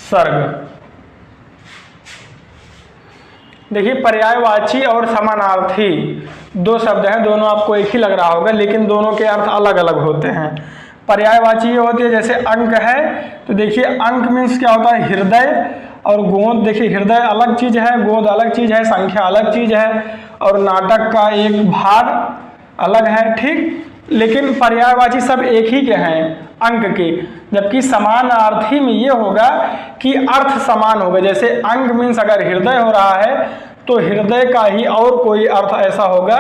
[SPEAKER 1] सर्ग। देखिए पर्यायवाची और समानार्थी 2 शब्द हैं, दोनों आपको एक ही लग रहा होगा लेकिन दोनों के अर्थ अलग अलग होते हैं। पर्यायवाची ये होती है जैसे अंक है, तो देखिए अंक मीन्स क्या होता है हृदय, और गोद देखिए हृदय अलग चीज है, गोद अलग चीज है, संख्या अलग चीज है, और नाटक का एक भाग अलग है। ठीक, लेकिन पर्यायवाची सब एक ही के हैं, अंक के। जबकि समानार्थी में ये होगा कि अर्थ समान होगा। जैसे अंक मीन्स अगर हृदय हो रहा है तो हृदय का ही और कोई अर्थ ऐसा होगा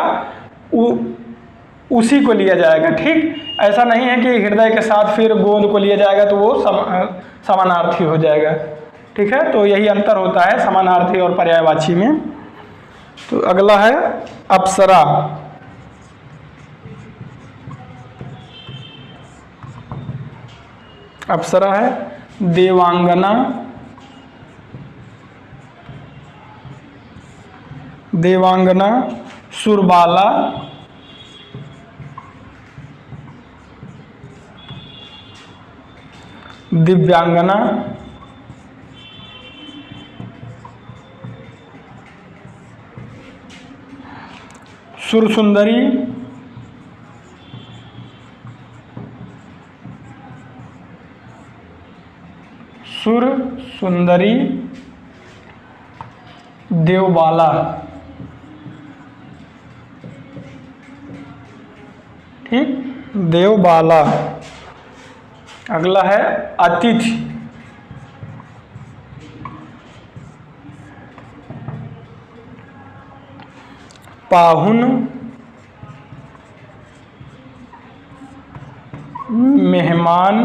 [SPEAKER 1] उसी को लिया जाएगा। ठीक, ऐसा नहीं है कि हृदय के साथ फिर गोंद को लिया जाएगा तो वो समानार्थी हो जाएगा। ठीक है, तो यही अंतर होता है समानार्थी और पर्यायवाची में। तो अगला है अप्सरा। अप्सरा है देवांगना, देवांगना, सुरबाला, दिव्यांगना, सुरसुंदरी, सुरसुंदरी, देवबाला। ठीक, देवबाला। अगला है अतिथि। पाहुन, मेहमान,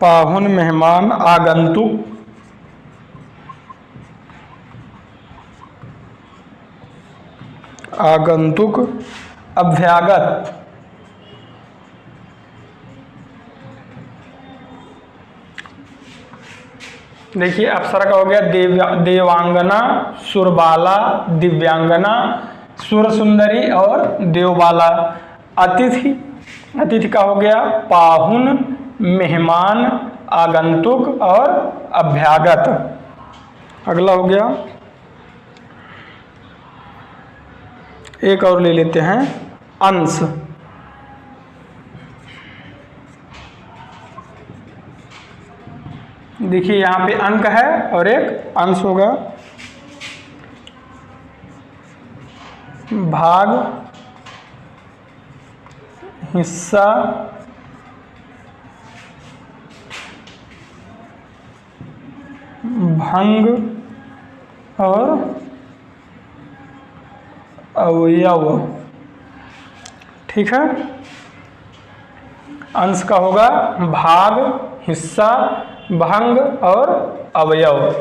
[SPEAKER 1] पाहुन, मेहमान, आगंतुक, आगंतुक, अभ्यागत। देखिए अप्सरा का हो गया देवांगना, सुरबाला, दिव्यांगना, सुरसुंदरी और देवबाला। अतिथि, अतिथि का हो गया पाहुन, मेहमान, आगंतुक और अभ्यागत। अगला हो गया, एक और ले लेते हैं अंश। देखिए यहाँ पे अंक है और एक अंश होगा। भाग, हिस्सा, भंग और अवयव। ठीक है, अंश का होगा भाग, हिस्सा, भंग और अवयव।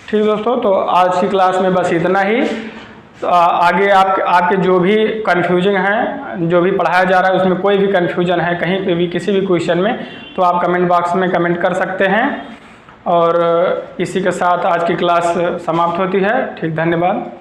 [SPEAKER 1] ठीक दोस्तों, तो आज की क्लास में बस इतना ही। तो आगे आपके जो भी कन्फ्यूजन है, जो भी पढ़ाया जा रहा है उसमें कोई भी कन्फ्यूजन है कहीं पे भी किसी भी क्वेश्चन में, तो आप कमेंट बॉक्स में कमेंट कर सकते हैं। और इसी के साथ आज की क्लास समाप्त होती है। ठीक, धन्यवाद।